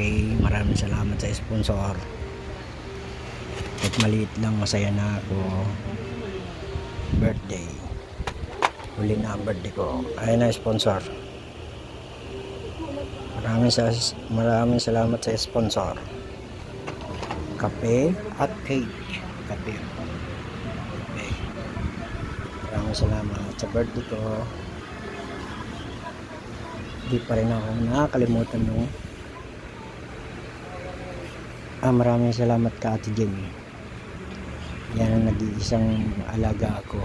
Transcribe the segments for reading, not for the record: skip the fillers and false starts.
Okay, maraming salamat sa sponsor. At maliit lang, masaya na ako. Birthday. Huli na ang birthday ko. Ayun na sponsor. Maraming salamat sa sponsor. Kape at cake. Kape. Maraming salamat sa birthday ko. Di pa rin ako nakakalimutan nung maraming salamat ka Ate Jenny. Yan ang nag-iisang alaga ako.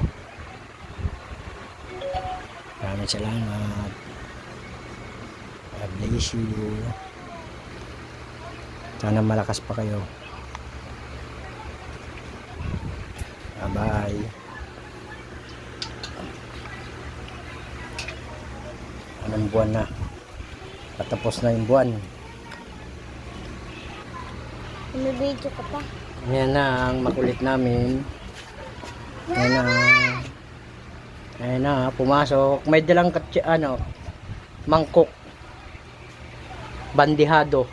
Maraming salamat. God bless you. Sana malakas pa kayo. Bye bye. Anong buwan na? Patapos na yung buwan. May video ka pa. Yan na ang makulit namin. Ayan na, pumasok. May dalang mangkok. Bandihado.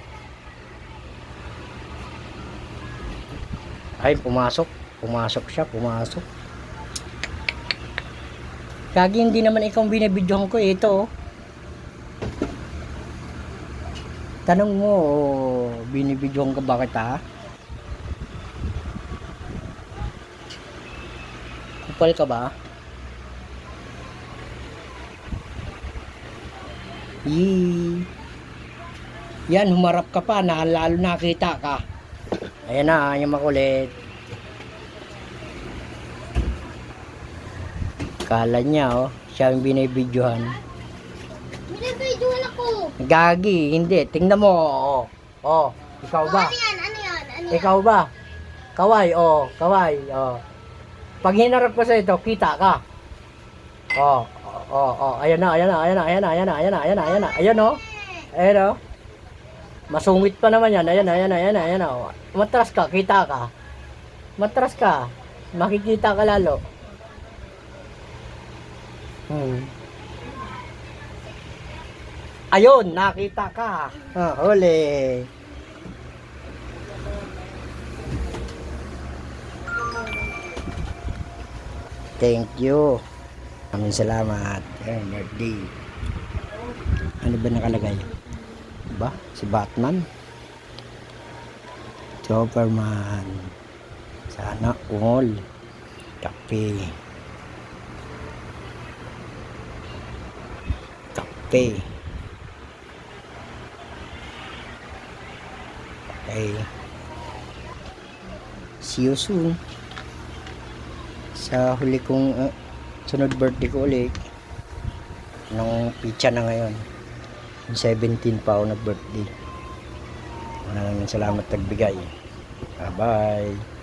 Ay, pumasok. Pumasok siya, pumasok. Kagi, hindi naman ikaw binibidyohan ko eh. Ito oh. Tanong mo, binibidyohan ka ba kita? Kupal ka ba? Yee. Yan, humarap ka pa, lalo nakita ka. Ayan na, yung makulit. Kala niya, oh, siya yung binibidyohan. Binibidyohan ako. Gagi, hindi. Tingnan mo, oh. Oh, ikaw ba? Ano yan? Ano yan? Ano yan? Ikaw ba? Kaway, oh, kaway, oh. Pag hinarap ko sa ito, kita ka. Oh, oh, oh, ayan na, ayan na, ayan na, ayan na, ayan na, ayan na, ayan na, ayan na, ayan oh. Ayan oh. Masungit pa naman yan, ayan na, ayan na, ayan na, ayan na. Matras ka, kita ka. Matras ka, makikita ka lalo. Ayun, nakita ka. Huli. Thank you. Maraming salamat. Ayan, birthday. Ano ba nakalagay? Ba? Si Batman? Superman. Sana all. Kape. Kape. Okay. See you soon. Sa huli kong sunod birthday ko ulit. Nung pitsa na ngayon. 17 pa ako nag-birthday. Maraming salamat nagbigay. Bye bye.